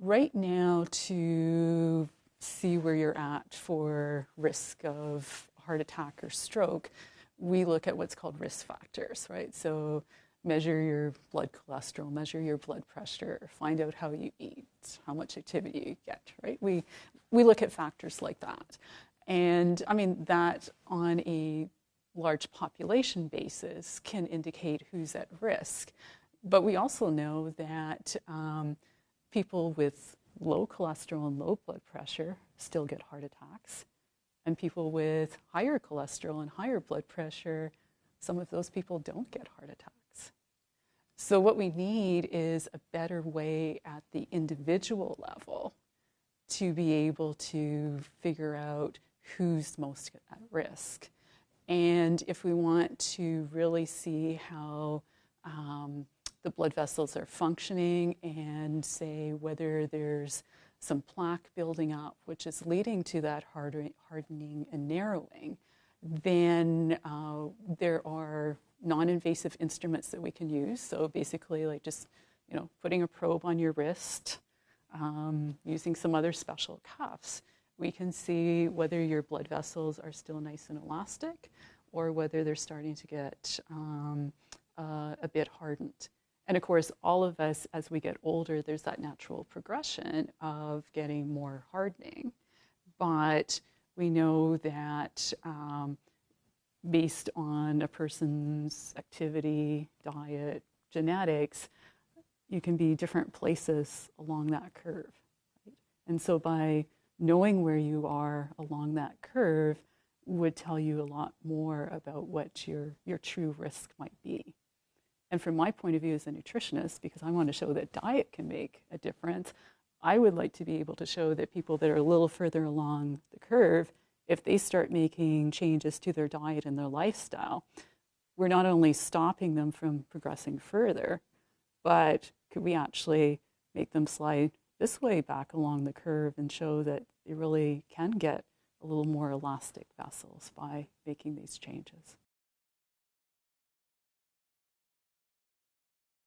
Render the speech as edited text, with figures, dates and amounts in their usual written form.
Right now, to see where you're at for risk of heart attack or stroke, we look at what's called risk factors, right? So measure your blood cholesterol, measure your blood pressure, find out how you eat, how much activity you get, right? We look at factors like that. And I mean, that on a large population basis can indicate who's at risk. But we also know that people with low cholesterol and low blood pressure still get heart attacks. And people with higher cholesterol and higher blood pressure, some of those people don't get heart attacks. So what we need is a better way at the individual level to be able to figure out who's most at risk. And if we want to really see how the blood vessels are functioning and say whether there's some plaque building up, which is leading to that hardening and narrowing, then there are non-invasive instruments that we can use. So basically, like just putting a probe on your wrist, using some other special cuffs, we can see whether your blood vessels are still nice and elastic, or whether they're starting to get a bit hardened. And of course, all of us, as we get older, there's that natural progression of getting more hardening. But we know that based on a person's activity, diet, genetics, you can be different places along that curve. Right? And so by knowing where you are along that curve would tell you a lot more about what your true risk might be. And from my point of view as a nutritionist, because I want to show that diet can make a difference, I would like to be able to show that people that are a little further along the curve, if they start making changes to their diet and their lifestyle, we're not only stopping them from progressing further, but could we actually make them slide this way back along the curve and show that they really can get a little more elastic vessels by making these changes.